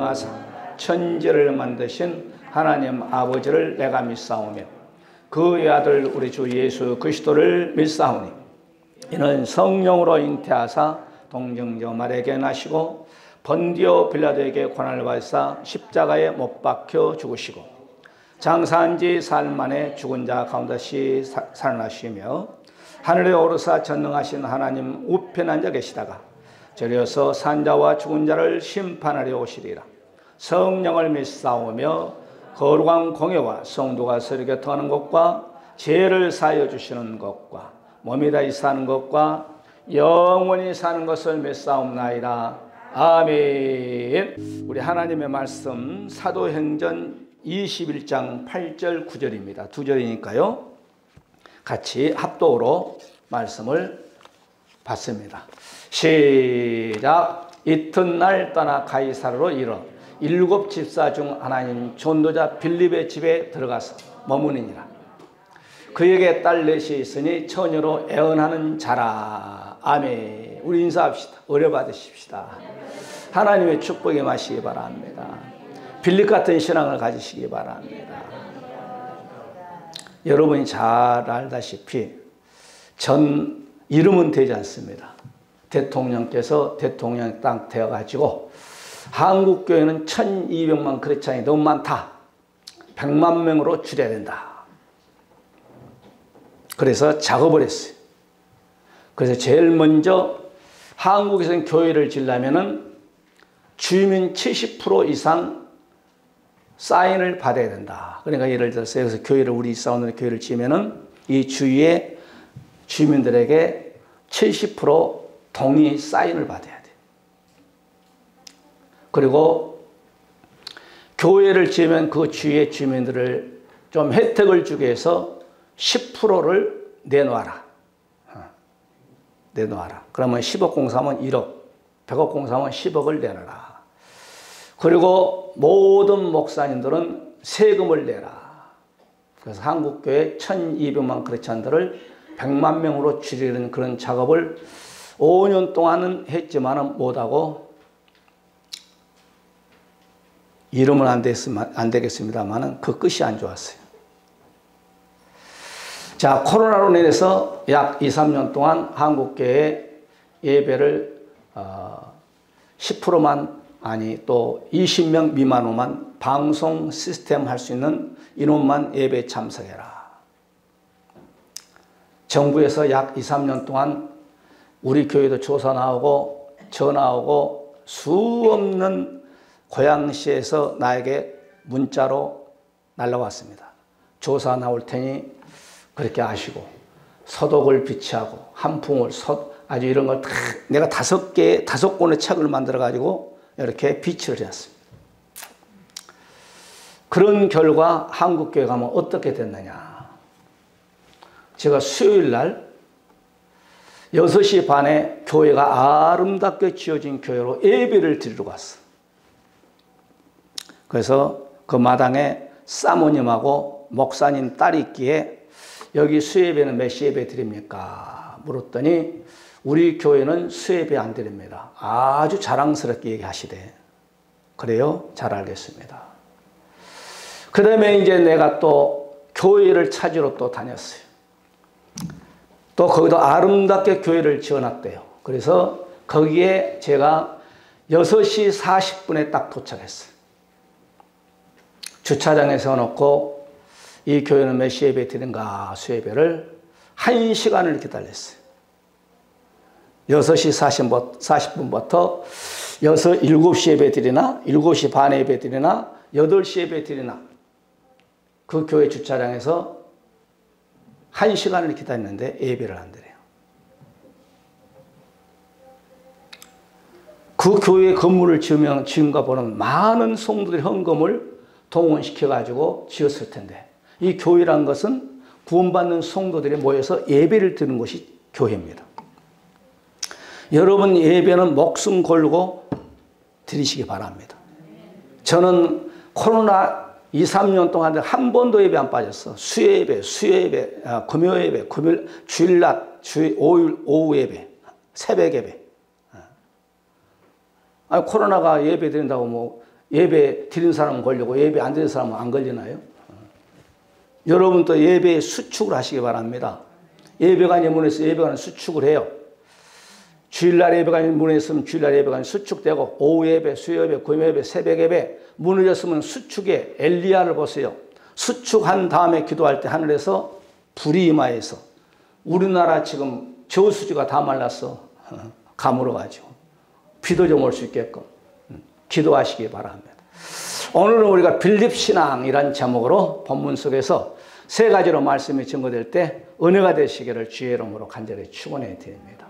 전능하사 천지를 만드신 하나님 아버지를 내가 믿사오며 그의 아들 우리 주 예수 그리스도를 믿사오니 이는 성령으로 잉태하사 동정녀 마리아에게 나시고 번디오 빌라도에게 고난을 받으사 십자가에 못 박혀 죽으시고 장사한 지 사흘 만에 죽은 자 가운데시 살아나시며 하늘에 오르사 전능하신 하나님 우편에 앉아 계시다가 저리어서 산자와 죽은 자를 심판하려 오시리라. 성령을 믿사오며 거룩한 공예와 성도가 서로 교통하는 것과 죄를 사하여 주시는 것과 몸이 다시 사는 것과 영원히 사는 것을 믿사옵나이다. 아멘. 우리 하나님의 말씀 사도행전 21장 8절 9절입니다. 두 절이니까요. 같이 합독으로 말씀을 받습니다. 시작. 이튿날 떠나 가이사르로 이르러 일곱 집사 중 하나님 전도자 빌립의 집에 들어가서 머무니니라. 그에게 딸 넷이 있으니 처녀로 애언하는 자라. 아멘. 우리 인사합시다. 의뢰 받으십시다. 하나님의 축복에 마시기 바랍니다. 빌립 같은 신앙을 가지시기 바랍니다. 여러분이 잘 알다시피 전 이름은 되지 않습니다. 대통령께서 대통령 딱 되어가지고 한국교회는 1200만 크리스찬이 너무 많다. 100만 명으로 줄여야 된다. 그래서 작업을 했어요. 그래서 제일 먼저 한국에서는 교회를 지으려면은 주민 70% 이상 사인을 받아야 된다. 그러니까 예를 들어서 여기서 교회를 우리 사원들의 교회를 지으면은 이 주위에 주민들에게 70% 동의 사인을 받아야 돼. 그리고 교회를 지으면 그 주위의 주민들을 좀 혜택을 주기 위해서 10%를 내놓아라. 내놓아라. 그러면 10억 공사하면 1억, 100억 공사하면 10억을 내놔라. 그리고 모든 목사님들은 세금을 내라. 그래서 한국교회 1200만 크리스찬들을 100만 명으로 줄이는 그런 작업을 5년 동안은 했지만은 못하고 이름은 안 되겠습니다만은 그 끝이 안 좋았어요. 자, 코로나로 인해서 약 2, 3년 동안 한국교회 예배를 10%만 아니 또 20명 미만으로만 방송 시스템 할 수 있는 인원만 예배에 참석해라. 정부에서 약 2, 3년 동안 우리 교회도 조사 나오고 전화 오고 수 없는 고양시에서 나에게 문자로 날라왔습니다. 조사 나올 테니 그렇게 아시고 서독을 비치하고 한풍을 아주 이런 걸 다 내가 5권의 책을 만들어 가지고 이렇게 비치를 했습니다. 그런 결과 한국교회 가면 어떻게 됐느냐. 제가 수요일 날 6시 반에 교회가 아름답게 지어진 교회로 예배를 드리러 갔어. 그래서 그 마당에 사모님하고 목사님 딸이 있기에 여기 수예배는 몇 시 예배 드립니까? 물었더니 우리 교회는 수예배 안 드립니다. 아주 자랑스럽게 얘기하시대. 그래요? 잘 알겠습니다. 그 다음에 이제 내가 또 교회를 찾으러 또 다녔어요. 또 거기도 아름답게 교회를 지어놨대요. 그래서 거기에 제가 6시 40분에 딱 도착했어요. 주차장에 세워놓고 이 교회는 몇 시 예배 드린가 수예배를 1시간을 기다렸어요. 6시 40분부터 7시 예배 드리나 7시 반에 예배 드리나 8시 예배 드리나 그 교회 주차장에서 1시간을 기다렸는데 예배를 안 드려요. 그 교회 건물을 지은가 보는 많은 성도들의 헌금을 동원시켜가지고 지었을 텐데 이 교회란 것은 구원받는 성도들이 모여서 예배를 드리는 것이 교회입니다. 여러분 예배는 목숨 걸고 드리시기 바랍니다. 저는 코로나 2, 3년 동안 한 번도 예배 안 빠졌어. 수요예배, 금요예배, 주일낮, 오후 예배, 새벽 예배. 아니, 코로나가 예배 드린다고 뭐 예배 드린 사람은 걸리고 예배 안 드린 사람은 안 걸리나요? 여러분도 예배에 수축을 하시기 바랍니다. 예배관이 문에서 예배관은 수축을 해요. 주일날 예배관이 문에 있으면 주일날 예배관이 수축되고 오후 예배, 수요 예배, 금요 예배, 새벽 예배 무너졌으면 수축에 엘리야를 보세요. 수축한 다음에 기도할 때 하늘에서 불이 임하여서 우리나라 지금 저수지가 다 말랐어. 가물어가지고 비도 좀 올 수 있게끔 기도하시기 바랍니다. 오늘은 우리가 빌립신앙이라는 제목으로 본문 속에서 세 가지로 말씀이 증거될 때 은혜가 되시기를 주의 이름으로 간절히 축원해 드립니다.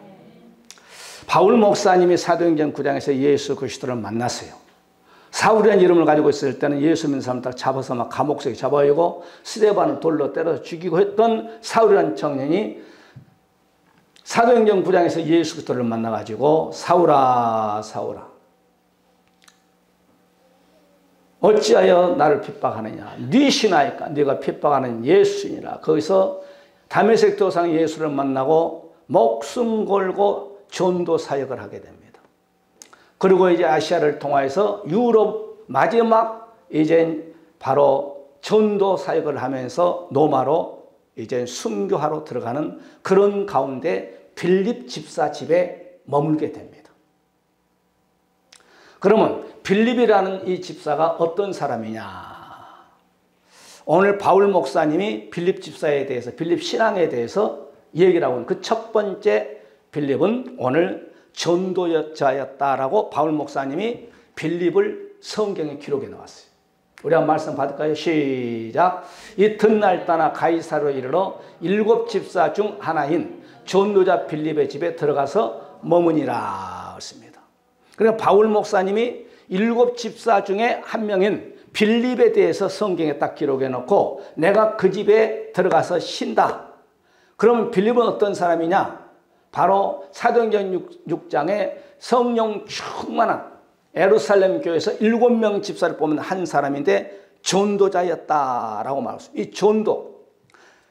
바울 목사님이 사도행전 9장에서 예수 그리스도를 만났어요. 사울이라는 이름을 가지고 있을 때는 예수 믿는 사람 딱 잡아서 막 감옥 속에 잡아오고 스데반을 돌로 때려 죽이고 했던 사울이라는 청년이 사도행전 9장에서 예수 그리스도를 만나가지고 사울아 사울아 어찌하여 나를 핍박하느냐. 네 신하니까 네가 핍박하는 예수니라. 거기서 다메섹 도상 예수를 만나고 목숨 걸고 전도 사역을 하게 됩니다. 그리고 이제 아시아를 통해서 유럽 마지막 이제 바로 전도 사역을 하면서 로마로 이제 순교하러 들어가는 그런 가운데 빌립 집사 집에 머물게 됩니다. 그러면 빌립이라는 이 집사가 어떤 사람이냐. 오늘 바울 목사님이 빌립 집사에 대해서 빌립 신앙에 대해서 얘기를 하고 있는 그 첫 번째 빌립은 오늘 전도자였다라고 바울 목사님이 빌립을 성경에 기록해 놓았어요. 우리 한번 말씀 받을까요? 시작. 이튿날 떠나 가이사로 이르러 7 집사 중 하나인 전도자 빌립의 집에 들어가서 머무니라 했습니다. 그러니까 바울 목사님이 7 집사 중에 한 명인 빌립에 대해서 성경에 딱 기록해 놓고 내가 그 집에 들어가서 쉰다. 그러면 빌립은 어떤 사람이냐? 바로 사도행전 6장에 성령 충만한 예루살렘 교회에서 7명 집사를 뽑는 한 사람인데 전도자였다라고 말했습니다.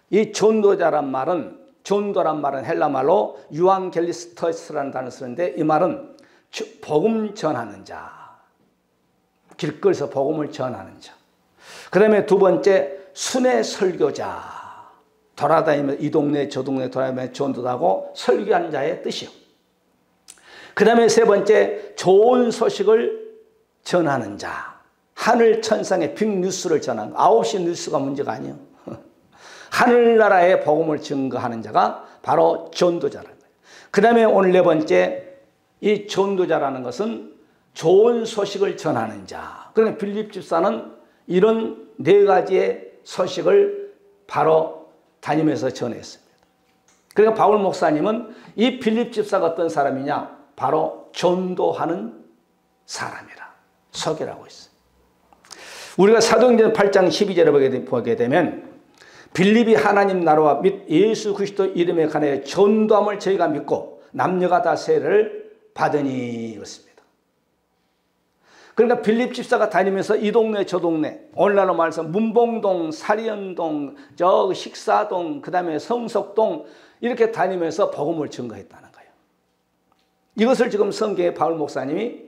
이 전도자란 말은 전도란 말은 헬라 말로 유앙겔리스토스라는 단어를 쓰는데 이 말은 복음 전하는 자. 길거리에서 복음을 전하는 자. 그 다음에 두 번째 순회 설교자. 돌아다니면서 이 동네 저 동네 돌아다니면서 전도도 하고 설교하는 자의 뜻이요. 그 다음에 세 번째 좋은 소식을 전하는 자. 하늘 천상의 빅뉴스를 전하는 거. 9시 뉴스가 문제가 아니에요. 하늘나라의 복음을 증거하는 자가 바로 전도자라는 거예요. 그 다음에 오늘 네 번째 이 전도자라는 것은 좋은 소식을 전하는 자. 그러나 빌립 집사는 이런 네 가지의 소식을 바로 다니면서 전했습니다. 그러니까 바울 목사님은 이 빌립 집사가 어떤 사람이냐? 바로 전도하는 사람이라 소개하고 있어요. 우리가 사도행전 8장 12절을 보게 되면 빌립이 하나님 나라와 및 예수 그리스도 이름에 관하여 전도함을 저희가 믿고 남녀가 다 세례를 받으니 그렇습니다. 그러니까 빌립 집사가 다니면서 이 동네 저 동네 오늘날로 말해서 문봉동, 사리연동, 저 식사동, 그 다음에 성석동 이렇게 다니면서 복음을 증거했다는 거예요. 이것을 지금 성경에 바울 목사님이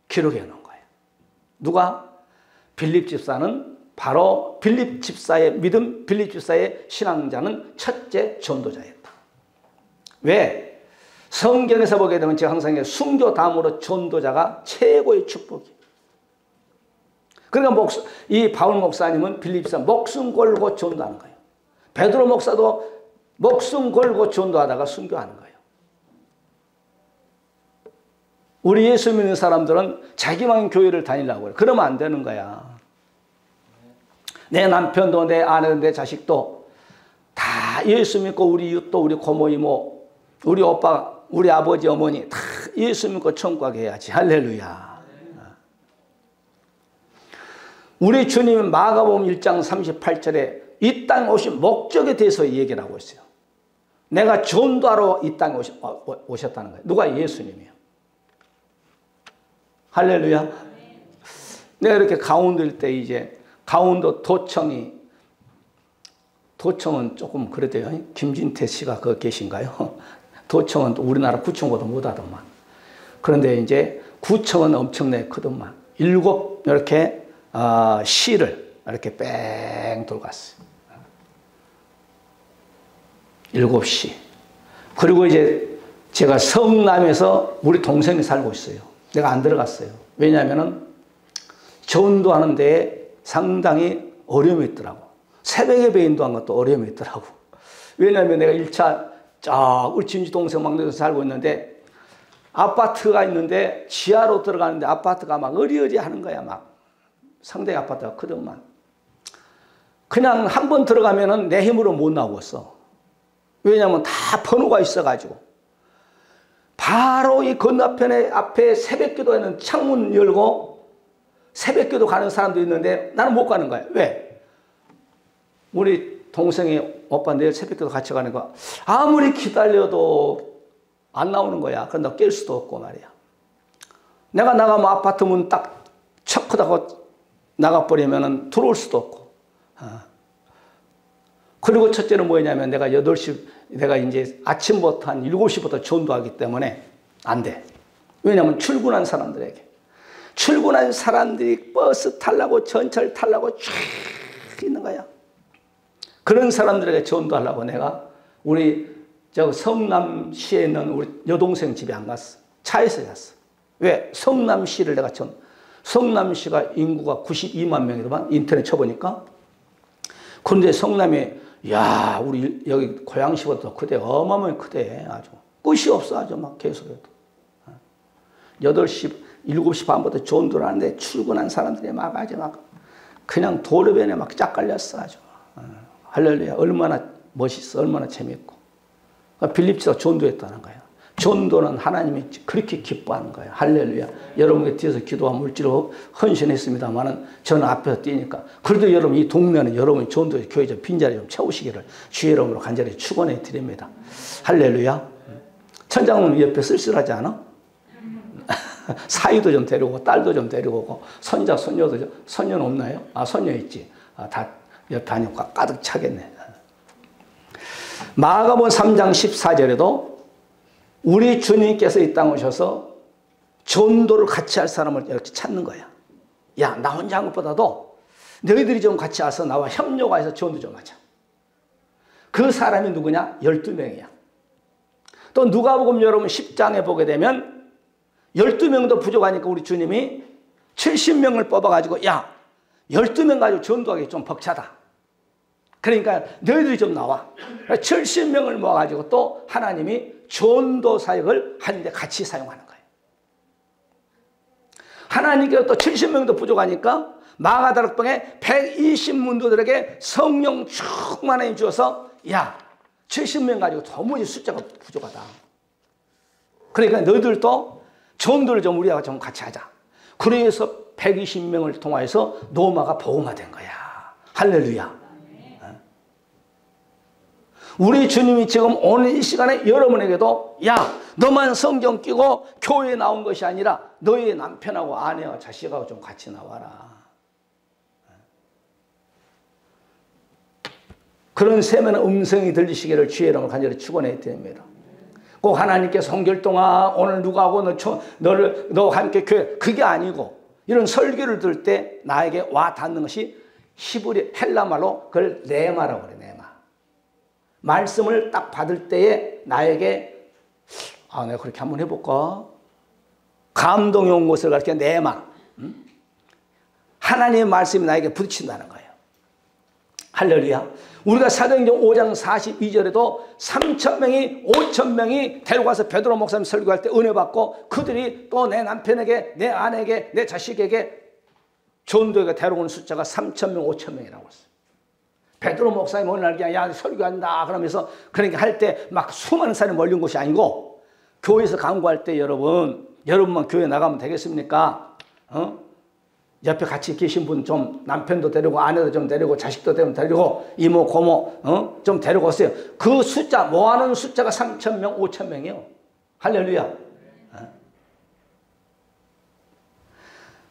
기록해 놓은 거예요. 누가? 빌립 집사는 바로 빌립 집사의 믿음, 빌립 집사의 신앙자는 첫째 전도자였다. 왜? 성경에서 보게 되면 제가 항상 순교 다음으로 전도자가 최고의 축복이에요. 그러니까 이 바울 목사님은 빌립 집사 목숨 걸고 전도하는 거예요. 베드로 목사도 목숨 걸고 전도하다가 순교하는 거예요. 우리 예수 믿는 사람들은 자기만 교회를 다니려고 해요. 그러면 안 되는 거야. 내 남편도 내 아내도 내 자식도 다 예수 믿고 우리 이웃도 우리 고모 이모 우리 오빠 우리 아버지 어머니 다 예수 믿고 천국 가게 해야지. 할렐루야. 우리 주님은 마가복음 1장 38절에 이 땅에 오신 목적에 대해서 얘기를 하고 있어요. 내가 전도하러 이 땅에 오셨다는 거예요. 누가? 예수님이에요. 할렐루야. 내가 이렇게 강원도일 때 이제 강원도 도청은 조금 그래도요. 김진태 씨가 거기 계신가요? 도청은 우리나라 구청보다 못하더만. 그런데 이제 구청은 엄청나게 크더만. 7 이렇게 시를 이렇게 뺑 돌고 갔어요. 7시. 그리고 이제 제가 성남에서 우리 동생이 살고 있어요. 내가 안 들어갔어요. 왜냐하면은 전도 하는 데에 상당히 어려움이 있더라고. 새벽에 배인도한 것도 어려움이 있더라고. 왜냐하면 내가 1차 우리 진주 동생 막내에서 살고 있는데 아파트가 있는데 지하로 들어가는데 아파트가 막 어리어리 하는 거야. 막 상당히 아파트가 크더만. 그냥 한 번 들어가면은 내 힘으로 못 나오겠어. 왜냐하면 다 번호가 있어가지고. 바로 이 건너편에 앞에 새벽기도에는 창문 열고 새벽기도 가는 사람도 있는데 나는 못 가는 거야. 왜? 우리 동생이 오빠 내일 새벽기도 같이 가는 거 아무리 기다려도 안 나오는 거야. 그런데 깰 수도 없고 말이야. 내가 나가면 아파트 문 딱 척하다고 나가버리면 들어올 수도 없고. 그리고 첫째는 뭐냐면 내가 8시, 내가 이제 아침부터 한 7시부터 전도하기 때문에 안 돼. 왜냐면 출근한 사람들에게. 출근한 사람들이 버스 타려고 전철 타려고 쫙 있는 거야. 그런 사람들에게 전도하려고 내가 우리 성남시에 있는 우리 여동생 집에 안 갔어. 차에서 갔어. 왜? 성남시를 내가 성남시가 인구가 92만 명이더만 인터넷 쳐보니까. 그런데 성남에 야 우리 여기 고양시보다 더 크대. 어마어마하게 크대. 아주 끝이 없어. 아주 막 계속해도 8시 7시 반부터 전도를 하는데 출근한 사람들이 막 아주 막 그냥 도로변에 막 짝 깔렸어. 아주 할렐루야. 얼마나 멋있어. 얼마나 재밌고. 빌립지가 전도했다는 거야. 전도는 하나님이 그렇게 기뻐하는 거예요. 할렐루야. 여러분께 뒤에서 기도와 물질로 헌신했습니다만은 저는 앞에서 뛰니까. 그래도 여러분 이 동네는 여러분이 전도의 교회적 빈자리 좀 채우시기를 주의 이름으로 간절히 축원해 드립니다. 할렐루야. 천장은 옆에 쓸쓸하지 않아? 사위도 좀 데리고 딸도 좀 데리고 오고 손자 손녀도 손녀는 없나요? 손녀 있지. 다 옆에 하니까 가득 차겠네. 마가복음 3장 14절에도 우리 주님께서 이 땅에 오셔서 전도를 같이 할 사람을 이렇게 찾는 거야. 야, 나 혼자 한 것보다도 너희들이 좀 같이 와서 나와 협력해서 전도 좀 하자. 그 사람이 누구냐? 12명이야. 또 누가복음 여러분 10장에 보게 되면 12명도 부족하니까 우리 주님이 70명을 뽑아가지고 야, 12명 가지고 전도하기 좀 벅차다. 그러니까 너희들이 좀 나와. 70명을 모아가지고 또 하나님이 전도 사역을 하는데 같이 사용하는 거예요. 하나님께서 또 70명도 부족하니까 마가다락방에 120문도들에게 성령 충만해 주어서 야 70명 가지고 도무지 숫자가 부족하다. 그러니까 너희들도 전도를 좀 우리와 좀 같이 하자. 그래서 120명을 통하여서 로마가 복음화된 거야. 할렐루야. 우리 주님이 지금 오늘 이 시간에 여러분에게도 야 너만 성경 끼고 교회에 나온 것이 아니라 너의 남편하고 아내와 자식하고 좀 같이 나와라. 그런 세면의 음성이 들리시기를 주의 이름으로 간절히 축원해 드립니다. 꼭 하나님께 성결동아 오늘 누구하고 너 함께 교회 그게 아니고 이런 설교를 들을 때 나에게 와 닿는 것이 히브리 헬라말로 그걸 네마라고 그래. 네마. 말씀을 딱 받을 때에 나에게 내가 그렇게 한번 해볼까? 감동이 온 것을 가르쳐 네마. 하나님의 말씀이 나에게 부딪힌다는 거예요. 할렐루야. 우리가 사도행전 5장 42절에도 3,000명이 5,000명이 데려가서 베드로 목사님 설교할 때 은혜 받고 그들이 또 내 남편에게 내 아내에게 내 자식에게 전도에 데려오는 숫자가 3,000명 5,000명이라고 했어요. 베드로 목사님 어느 날 그냥 야 설교한다 그러면서 그러니까 할 때 막 수많은 사람이 몰린 것이 아니고 교회에서 강구할 때 여러분만 교회 나가면 되겠습니까? 옆에 같이 계신 분 좀 남편도 데리고 아내도 좀 데리고 자식도 데리고 이모 고모 좀 데리고 오세요. 그 숫자 모아놓은 숫자가 3,000명 5,000명이요. 할렐루야.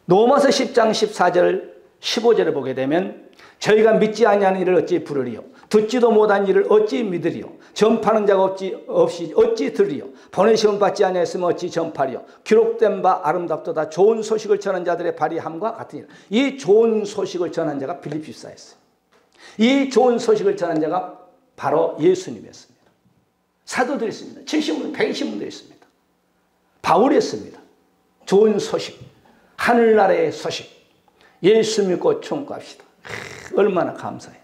로마서 10장 14절 15절을 보게 되면 저희가 믿지 아니하는 이를 어찌 부르리요. 듣지도 못한 일을 어찌 믿으리요? 전파하는 자가 없이 어찌 들으리요? 보내심을 받지 아니하였으면 어찌 전파리요? 기록된 바 아름답도다. 좋은 소식을 전한 자들의 발이함과 같으니라. 이 좋은 소식을 전한 자가 빌립 집사였어요. 이 좋은 소식을 전한 자가 바로 예수님이었습니다. 사도들이 있습니다. 70분, 120분도 있습니다. 바울이었습니다. 좋은 소식, 하늘나라의 소식. 예수 믿고 천국합시다. 얼마나 감사해.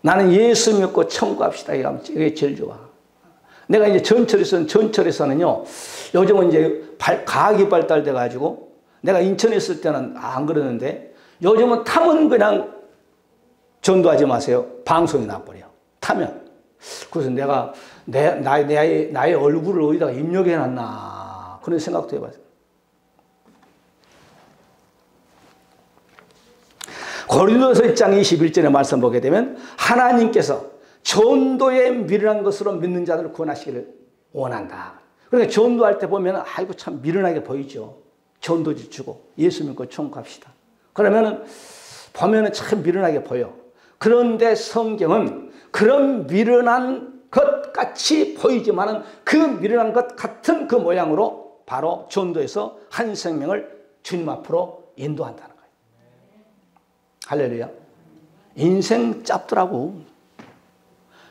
나는 예수 믿고 천국합시다. 이게 제일 좋아. 내가 이제 전철에서는요, 요즘은 이제 과학이 발달돼 가지고, 내가 인천에 있을 때는 안 그러는데, 요즘은 타면 그냥 전도하지 마세요. 방송이 나버려. 타면. 그래서 내가 나의 얼굴을 어디다가 입력해 놨나. 그런 생각도 해봤어요. 고린도서 1장 21절의 말씀 보게 되면 하나님께서 전도에 미련한 것으로 믿는 자들을 구원하시기를 원한다. 그러니까 전도할 때 보면 아이고 참 미련하게 보이죠. 전도지 주고 예수 믿고 천국합시다. 그러면은 보면은 참 미련하게 보여. 그런데 성경은 그런 미련한 것 같이 보이지만은 그 미련한 것 같은 그 모양으로 바로 전도에서 한 생명을 주님 앞으로 인도한다는 거예요. 할렐루야. 인생 짧더라고.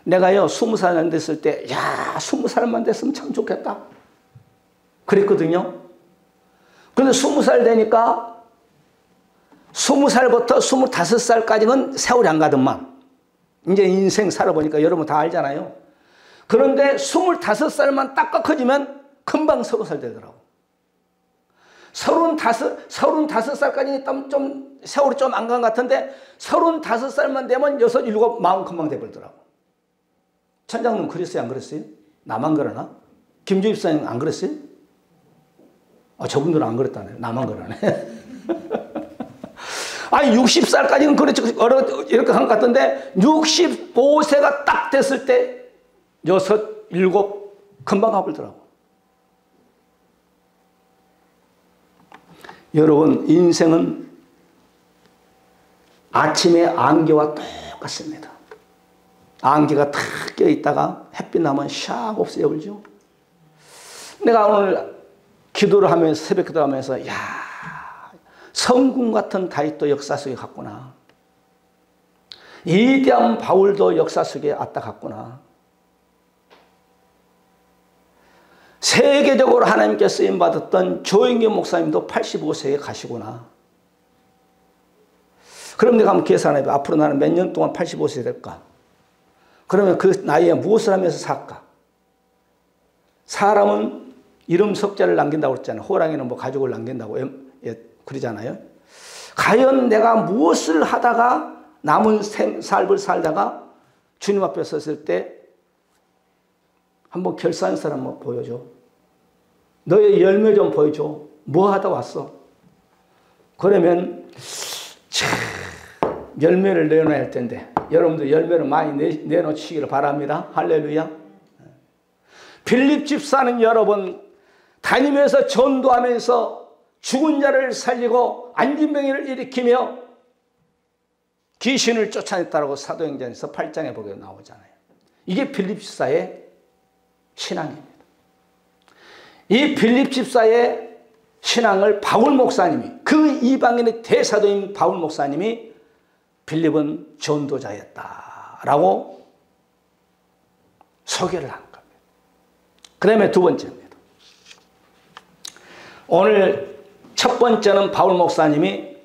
내가요 20살 안 됐을 때 야 20살만 됐으면 참 좋겠다 그랬거든요. 그런데 20살 되니까 20살부터 25살까지는 세월이 안 가더만. 이제 인생 살아보니까 여러분 다 알잖아요. 그런데 25살만 딱 커지면 금방 30살 되더라고. 35살까지는 좀 세월이 좀 안 간 것 같은데 35살만 되면 6, 7, 40 금방 돼버리더라고. 천장님 그랬어요? 안 그랬어요? 나만 그러나? 김주희 집사님 안 그랬어요? 저분들은 안 그랬다네. 나만 그러네. 아니 60살까지는 그렇지 이렇게 한 것 같은데 65세가 딱 됐을 때 6, 7 금방 가버리더라고. 여러분 인생은 아침에 안개와 똑같습니다. 안개가 탁 껴있다가 햇빛 나면 샥 없어져버리죠. 내가 오늘 기도를 하면서 새벽 기도를 하면서 야 성군 같은 다윗도 역사 속에 갔구나. 위대한 바울도 역사 속에 왔다 갔구나. 세계적으로 하나님께 쓰임받았던 조영기 목사님도 85세에 가시구나. 그럼 내가 한번 계산해봐. 앞으로 나는 몇 년 동안 85세 될까? 그러면 그 나이에 무엇을 하면서 살까? 사람은 이름 석자를 남긴다고 그랬잖아요. 호랑이는 뭐 가족을 남긴다고 그러잖아요. 과연 내가 무엇을 하다가 남은 삶을 살다가 주님 앞에 섰을 때 한번 결산서를 한번 보여줘. 너의 열매 좀 보여줘. 뭐 하다 왔어? 그러면 열매를 내놔야 할 텐데 여러분들 열매를 많이 내놓으시기를 바랍니다. 할렐루야. 빌립 집사는 여러분 다니면서 전도하면서 죽은 자를 살리고 안진병이를 일으키며 귀신을 쫓아냈다고 사도행전에서 8장에 보게 나오잖아요. 이게 빌립 집사의 신앙입니다. 이 빌립 집사의 신앙을 바울 목사님이 그 이방인의 대사도인 바울 목사님이 빌립은 전도자였다라고 소개를 한 겁니다. 그 다음에 두 번째입니다. 오늘 첫 번째는 바울 목사님이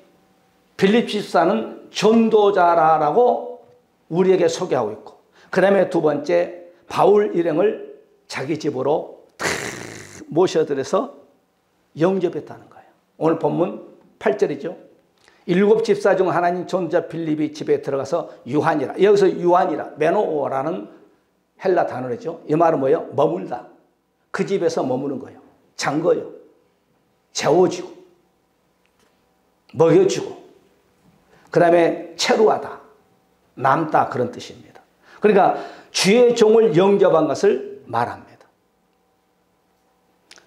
빌립 집사는 전도자라고 우리에게 소개하고 있고 그 다음에 두 번째 바울 일행을 자기 집으로 탁 모셔들여서 영접했다는 거예요. 오늘 본문 8절이죠. 7 집사 중 하나님 전도자 빌립이 집에 들어가서 유한이라 여기서 유한이라 메노오라는 헬라 단어죠. 이 말은 뭐예요? 머물다. 그 집에서 머무는 거예요. 잠궈요. 재워주고 먹여주고 그 다음에 체루하다. 남다 그런 뜻입니다. 그러니까 주의 종을 영접한 것을 말합니다.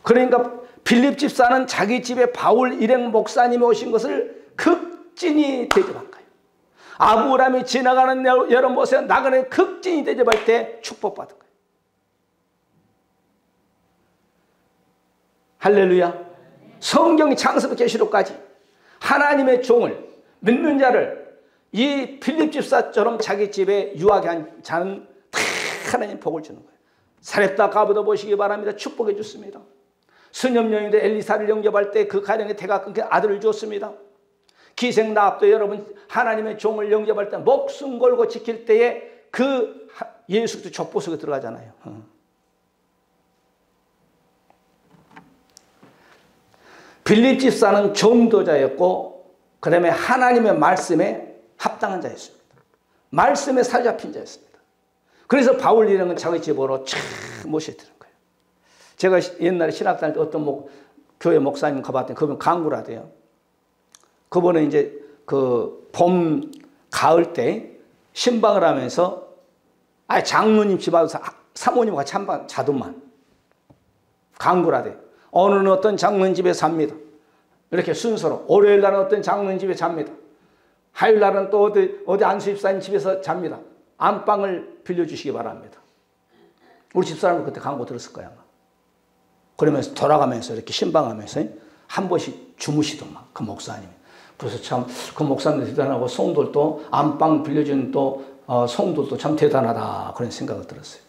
그러니까 빌립 집사는 자기 집에 바울 일행 목사님이 오신 것을 극진히 대접한 거예요. 아브라함이 지나가는 여름 보세요. 나그네 극진이 대접할 때 축복받은 거예요. 할렐루야. 성경이 창세부터 계시록까지 하나님의 종을 믿는 자를 이 빌립 집사처럼 자기 집에 유하게 한 자는 다 하나님 복을 주는 거예요. 사렙다 가보도 보시기 바랍니다. 축복해 줬습니다. 수녀 여인도 엘리사를 영접할 때 그 가정에 태가 끊긴 아들을 주었습니다. 기생 나합도 여러분 하나님의 종을 영접할 때 목숨 걸고 지킬 때에 그 예수도 족보 속에 들어가잖아요. 빌립 집사는 전도자였고 그 다음에 하나님의 말씀에 합당한 자였습니다. 말씀에 사로잡힌 자였습니다. 그래서 바울 이런 건 자기 집으로 쫙 모셔드는 거예요. 제가 옛날에 신학 다닐 때 어떤 교회 목사님 가봤더니 그분 강구라대요. 그분은 이제 그 봄, 가을 때 신방을 하면서 장로님 집안에서 사모님과 같이 한방 자돈만 강구라대. 오늘은 어떤 장로님 집에 삽니다. 이렇게 순서로. 월요일 날은 어떤 장로님 집에 잡니다. 화요일 날은 또 어디 안수집사님 집에서 잡니다. 안방을 빌려주시기 바랍니다. 우리 집사람은 그때 광고 들었을 거야. 그러면서 돌아가면서 이렇게 신방하면서 한 번씩 주무시더만 그 목사님이. 그래서 참 그 목사님도 대단하고 성도들도 안방 빌려주는 또 성도도 참 대단하다 그런 생각을 들었어요.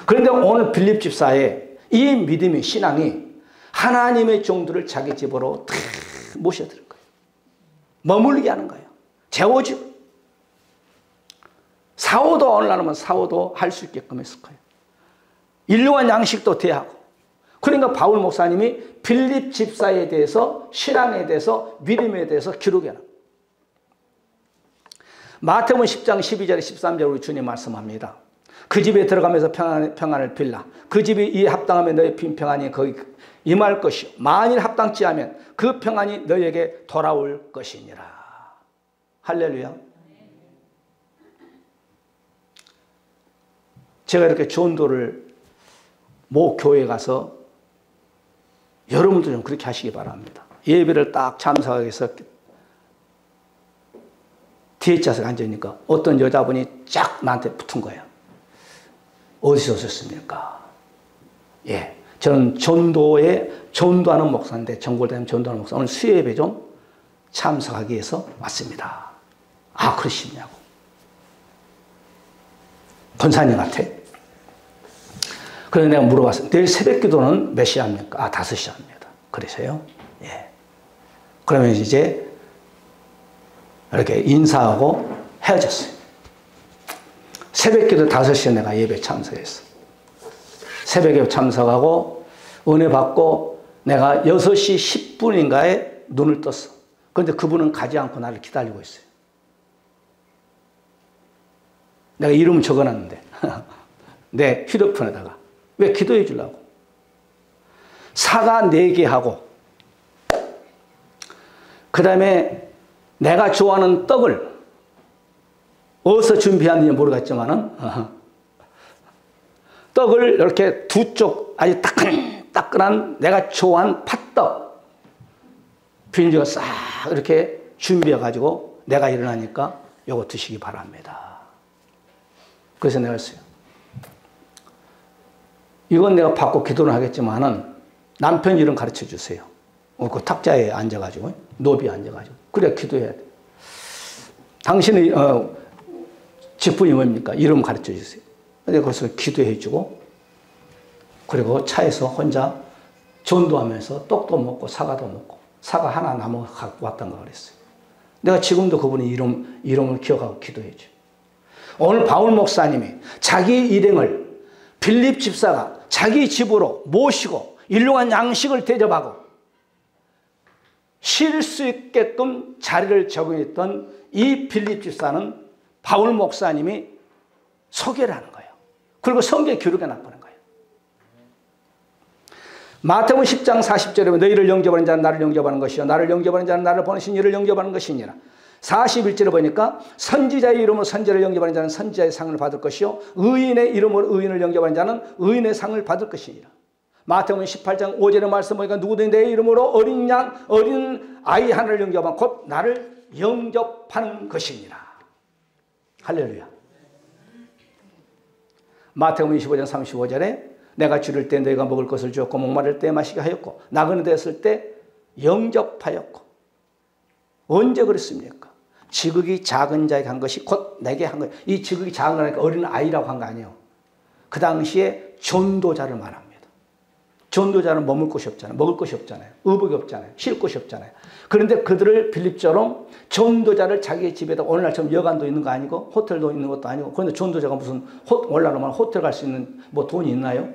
그런데 오늘 빌립 집사의 이 믿음의 신앙이 하나님의 종들을 자기 집으로 다 모셔드는 거예요. 머물게 하는 거예요. 재워주고. 사오도 오늘 나누면 사오도 할 수 있게끔 했을 거예요. 일용한 양식도 대하고. 그러니까 바울 목사님이 빌립 집사에 대해서 신앙에 대해서 믿음에 대해서 기록해 놔. 마태복음 10장 12절에 13절에 우리 주님 말씀합니다. 그 집에 들어가면서 평안을 빌라. 그 집이 이에 합당하면 너의 빈 평안이 거기 임할 것이요. 만일 합당치 않으면 그 평안이 너에게 돌아올 것이니라. 할렐루야. 제가 이렇게 전도를 모 교회에 가서 여러분도 좀 그렇게 하시기 바랍니다. 예배를 딱 참석하기 위해서 뒤에 좌석에 앉으니까 어떤 여자분이 쫙 나한테 붙은 거예요. 어디서 오셨습니까? 예, 저는 전도하는 목사인데 전골대면 전도하는 목사 오늘 수예배 좀 참석하기 위해서 왔습니다. 아, 그러시냐고. 권사님한테. 그래서 내가 물어봤어요. 내일 새벽 기도는 몇 시에 합니까? 아, 5시에 합니다. 그러세요? 예. 그러면 이제 이렇게 인사하고 헤어졌어요. 새벽 기도 5시에 내가 예배 참석했어. 새벽에 참석하고 은혜 받고 내가 6시 10분인가에 눈을 떴어. 그런데 그분은 가지 않고 나를 기다리고 있어요. 내가 이름 적어놨는데 내 휴대폰에다가 왜 기도해 주려고. 사과 4개 하고 그 다음에 내가 좋아하는 떡을 어디서 준비하는지 모르겠지만은 떡을 이렇게 두 쪽 아주 따끈따끈한 내가 좋아하는 팥떡 비닐가 싹 이렇게 준비해 가지고 내가 일어나니까 요거 드시기 바랍니다. 그래서 내가 했어요. 이건 내가 받고 기도를 하겠지만은 남편 이름 가르쳐 주세요. 그 탁자에 앉아가지고 노비에 앉아가지고 그래 기도해야 돼. 당신의 직분이 뭡니까? 이름 가르쳐 주세요. 근데 거기서 기도해 주고 그리고 차에서 혼자 전도하면서 떡도 먹고 사과도 먹고 사과 하나 남아 갖고 왔던가 그랬어요. 내가 지금도 그분의 이름을 기억하고 기도해 줘. 오늘 바울 목사님이 자기 일행을 빌립 집사가 자기 집으로 모시고 일용한 양식을 대접하고 쉴 수 있게끔 자리를 제공했던 이 빌립 집사는 바울 목사님이 소개를 하는 거예요. 그리고 성경에 기록해 놨다는 거예요. 마태복음 10장 40절에 너희를 영접하는 자는 나를 영접하는 것이요 나를 영접하는 자는 나를 보내신 이를 영접하는 것이니라. 41절에 보니까 선지자의 이름으로 선지자를 영접하는 자는 선지자의 상을 받을 것이요 의인의 이름으로 의인을 영접하는 자는 의인의 상을 받을 것이니라. 마태복음 18장 5절의 말씀 보니까 누구든지 내 이름으로 어린 양, 어린 아이 하나를 영접하면 곧 나를 영접하는 것이니라. 할렐루야. 마태복음 25장 35절에 내가 줄일 때 너희가 먹을 것을 주었고 목마를 때 마시게 하였고 나그네 되었을 때 영접하였고. 언제 그랬습니까? 지극히 작은 자에게 한 것이 곧 내게 한 것. 이 지극히 작은 거니까 어린 아이라고 한 거 아니에요. 그 당시에 전도자를 말합니다. 전도자는 머물 곳이 없잖아요. 먹을 것이 없잖아요. 의복이 없잖아요. 쉴 곳이 없잖아요. 그런데 그들을 빌립처럼 전도자를 자기 집에다 오늘날처럼 여관도 있는 거 아니고 호텔도 있는 것도 아니고 그런데 전도자가 무슨 오늘날로 말하면 호텔 갈 수 있는 뭐 돈이 있나요?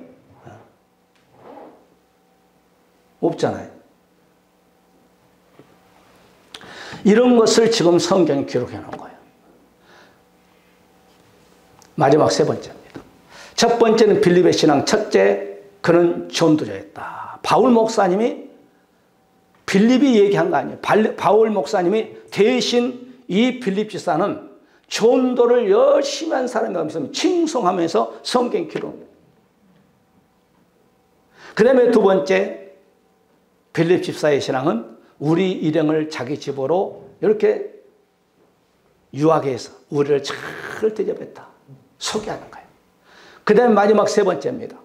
없잖아요. 이런 것을 지금 성경에 기록해 놓은 거예요. 마지막 세 번째입니다. 첫 번째는 빌립의 신앙. 첫째, 그는 전도자였다. 바울 목사님이 빌립이 얘기한 거 아니에요. 바울 목사님이 대신 이 빌립 지사는 전도를 열심히 한 사람이 칭송하면서 성경 기록합니다. 그 다음에 두 번째, 빌립 집사의 신앙은 우리 일행을 자기 집으로 이렇게 유하게 해서 우리를 잘 대접했다. 소개하는 거예요. 그 다음에 마지막 세 번째입니다.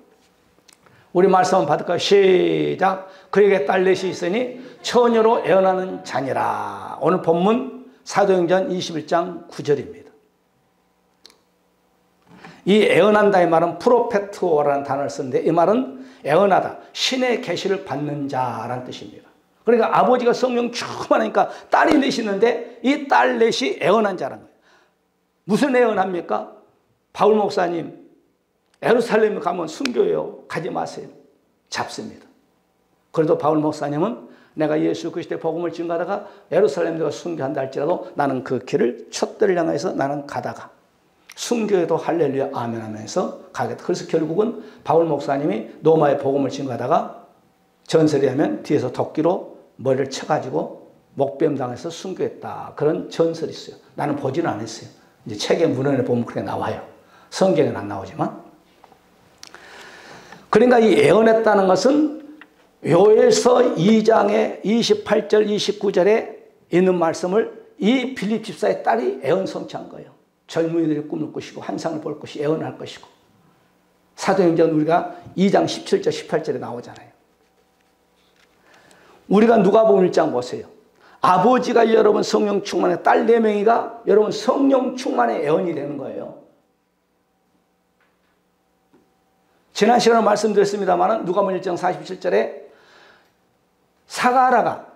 우리 말씀 한번 받을까요? 시작. 그에게 딸넷이 있으니 처녀로 애언하는 자니라. 오늘 본문 사도행전 21장 9절입니다. 이 애언한다의 말은 프로페트오라는 단어를 쓰는데 이 말은 애언하다, 신의 계시를 받는 자라는 뜻입니다. 그러니까 아버지가 성령 충만하니까 딸이 넷이 있는데 이 딸 넷이 애언한 자라는 거예요. 무슨 애언합니까? 바울 목사님 예루살렘에 가면 순교해요. 가지 마세요. 잡습니다. 그래도 바울 목사님은 내가 예수 그리스도의 복음을 증거하다가 예루살렘에 내가 순교한다 할지라도 나는 그 길을 촛대를 향해서 나는 가다가 순교해도 할렐루야 아멘 하면서 가겠다. 그래서 결국은 바울 목사님이 로마의 복음을 증거하다가 전설에 하면 뒤에서 도끼로 머리를 쳐가지고 목뱀당해서 순교했다. 그런 전설이 있어요. 나는 보지는 않았어요. 이제 책의 문헌에 보면 그렇게 나와요. 성경에는 안 나오지만. 그러니까 이 애언했다는 것은 요엘서 2장의 28절 29절에 있는 말씀을 이 빌립 집사의 딸이 애언 성취한 거예요. 젊은이들이 꿈을 꾸시고 환상을 볼 것이 애언할 것이고. 사도행전 우리가 2장 17절 18절에 나오잖아요. 우리가 누가복음 1장 보세요. 아버지가 여러분 성령 충만의 딸 4명이가 여러분 성령 충만의 애언이 되는 거예요. 지난 시간에 말씀드렸습니다만 누가복음 1장 47절에 사가라가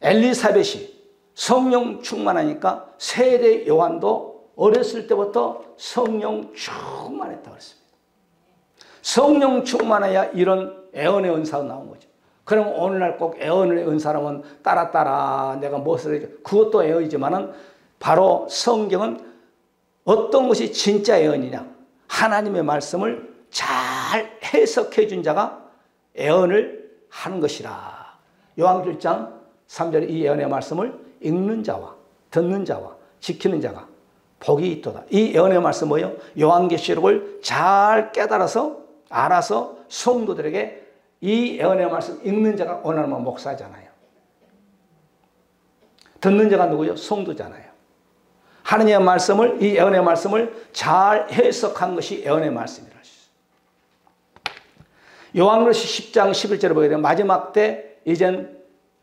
엘리사벳이 성령 충만하니까 세례 요한도 어렸을 때부터 성령 충만했다고 했습니다. 성령 충만해야 이런 애언의 은사가 나온 거죠. 그럼 오늘날 꼭 애언의 은사라면 따라 내가 무엇을 해줘. 그것도 애언이지만은 바로 성경은 어떤 것이 진짜 애언이냐. 하나님의 말씀을 잘 해석해 준 자가 애언을 하는 것이라. 요한계시록 1장 3절에 이 애언의 말씀을 읽는 자와 듣는 자와 지키는 자가 복이 있도다. 이 애언의 말씀 뭐예요? 요한계시록을 잘 깨달아서 알아서 성도들에게 이 애언의 말씀 읽는 자가 오늘날 목사잖아요. 듣는 자가 누구요? 성도잖아요. 하느님의 말씀을 이 애언의 말씀을 잘 해석한 것이 애언의 말씀이라. 요한계시록 10장 11절에 보게 되면 마지막 때 이젠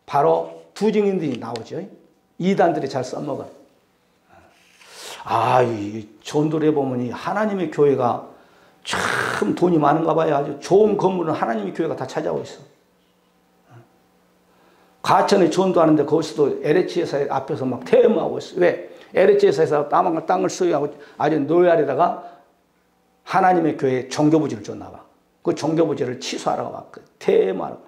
바로 두 증인들이 나오죠. 이단들이 잘 써먹은. 이 전도를 해보면 이 하나님의 교회가 참 돈이 많은가 봐요. 아주 좋은 건물은 하나님의 교회가 다 차지하고 있어. 가천에 전도하는데 거기서도 LH회사 앞에서 막 퇴무하고 있어. 왜? LH회사에서 땅을 소유하고 아주 노예아래다가 하나님의 교회에 종교부지를 줬나 봐. 그 종교부지를 취소하라고 막 퇴무하라고.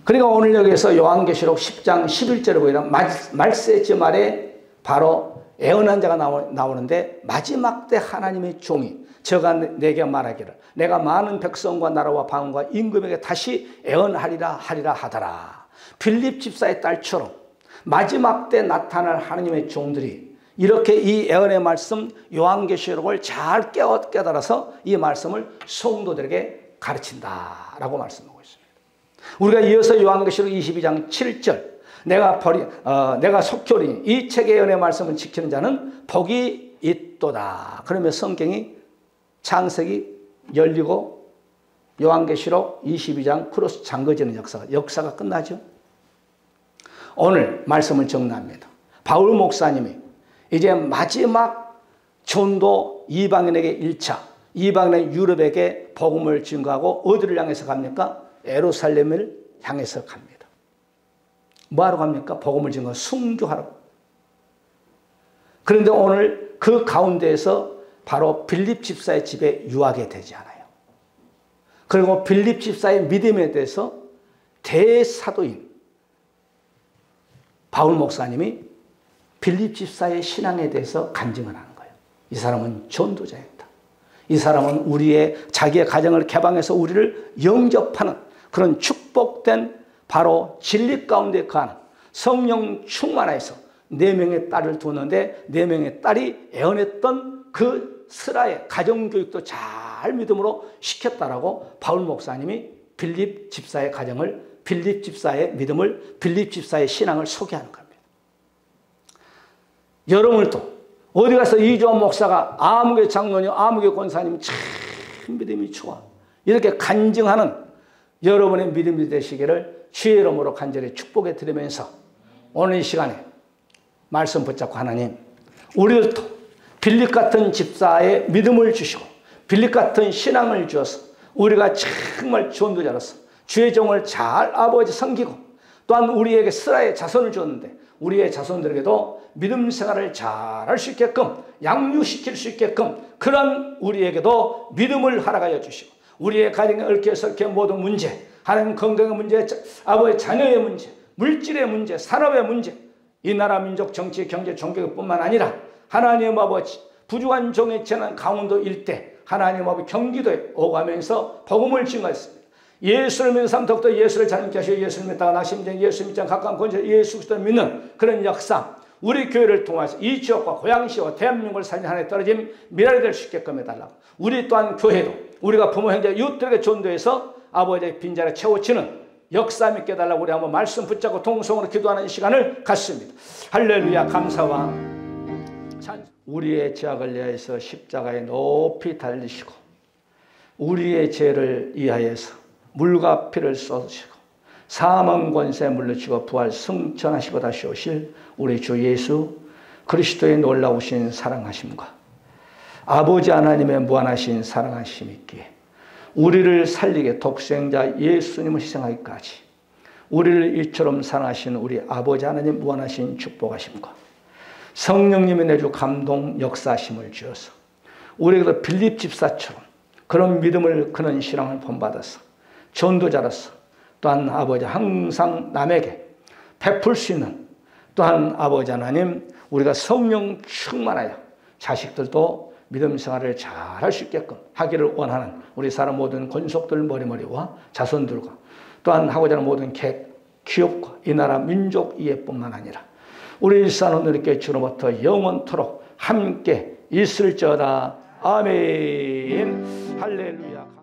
그러니까 오늘 여기에서 요한계시록 10장 11절에 보이는 말세지 말에 바로 애언한 자가 나오는데 마지막 때 하나님의 종이 저가 내게 말하기를 내가 많은 백성과 나라와 방언과 임금에게 다시 애언하리라 하더라. 빌립 집사의 딸처럼 마지막 때 나타날 하나님의 종들이 이렇게 이 애언의 말씀 요한계시록을 잘 깨달아서 이 말씀을 성도들에게 가르친다라고 말씀하고 있습니다. 우리가 이어서 요한계시록 22장 7절 내가 속결이니 이 책의 연의 말씀을 지키는 자는 복이 있도다. 그러면 성경이 창세기 열리고 요한계시록 22장 크로스 잠궈지는 역사가 끝나죠. 오늘 말씀을 정리합니다. 바울 목사님이 이제 마지막 전도 이방인에게 1차, 이방인의 유럽에게 복음을 증거하고 어디를 향해서 갑니까? 예루살렘을 향해서 갑니다. 뭐하러 갑니까? 복음을 증거 순교하러. 그런데 오늘 그 가운데에서 바로 빌립 집사의 집에 유하게 되지 않아요. 그리고 빌립 집사의 믿음에 대해서 대사도인 바울 목사님이 빌립 집사의 신앙에 대해서 간증을 하는 거예요. 이 사람은 전도자였다. 이 사람은 자기의 가정을 개방해서 우리를 영접하는 그런 축복된 바로 진리 가운데 거하는 성령 충만해서 4명의 딸을 두었는데 4명의 딸이 애원했던 그 스라의 가정교육도 잘 믿음으로 시켰다라고 바울 목사님이 빌립 집사의 가정을, 빌립 집사의 믿음을, 빌립 집사의 신앙을 소개하는 겁니다. 여러분도 어디 가서 이조원 목사가 아무개 장로님, 아무개 권사님 참 믿음이 좋아 이렇게 간증하는 여러분의 믿음이 되시기를 주의 이름으로 간절히 축복해 드리면서 오늘 이 시간에 말씀 붙잡고 하나님, 우리들도 빌립 같은 집사의 믿음을 주시고 빌립 같은 신앙을 주어서 우리가 정말 전도자로서 주의 종을 잘 아버지 섬기고 또한 우리에게 스라의 자손을 주었는데 우리의 자손들에게도 믿음 생활을 잘 할 수 있게끔 양육시킬 수 있게끔 그런 우리에게도 믿음을 허락하여 주시고 우리의 가정의 얽혀 설켜 모든 문제, 하나님 건강의 문제, 아버지 자녀의 문제, 물질의 문제, 산업의 문제, 이 나라 민족 정치 경제 종교뿐만 아니라 하나님 아버지 부족한 종의 재난 강원도 일대 하나님 아버지 경기도에 오가면서 복음을 증거했습니다. 예수를 믿는 사람 더욱더 예수를 잘 믿게 하시고 예수를 믿다가 낙심된 예수 믿자 가까운 권세 예수 그리스도를 믿는 그런 역사 우리 교회를 통해서 이 지역과 고양시와 대한민국을 살린 하나에 떨어진 미랄이 될 수 있게끔 해달라고 우리 또한 교회도 우리가 부모 형제 이웃들에게 전도해서 아버지의 빈자리에 채워치는 역사 믿게 해달라고 우리 한번 말씀 붙잡고 통성으로 기도하는 이 시간을 갖습니다. 할렐루야. 감사와 우리의 죄악을 위하여서 십자가에 높이 달리시고 우리의 죄를 위하여서 물과 피를 쏟으시고 사망 권세 물리치고 부활 승천하시고 다시 오실 우리 주 예수 그리스도의 놀라우신 사랑하심과 아버지 하나님의 무한하신 사랑하심이 있기에 우리를 살리게 독생자 예수님을 희생하기까지 우리를 이처럼 사랑하신 우리 아버지 하나님 무한하신 축복하심과 성령님이 내주 감동 역사하심을 주어서 우리에게도 빌립 집사처럼 그런 믿음을 그런 신앙을 본받아서 전도자로서 또한 아버지 항상 남에게 베풀 수 있는 또한 아버지 하나님 우리가 성령 충만하여 자식들도 믿음 생활을 잘 할 수 있게끔 하기를 원하는 우리 사람 모든 권속들 머리머리와 자손들과 또한 하고자 하는 모든 기업과 이 나라 민족 이해뿐만 아니라 우리 일산은 이렇게 주로부터 영원토록 함께 있을지어다. 아멘. 할렐루야.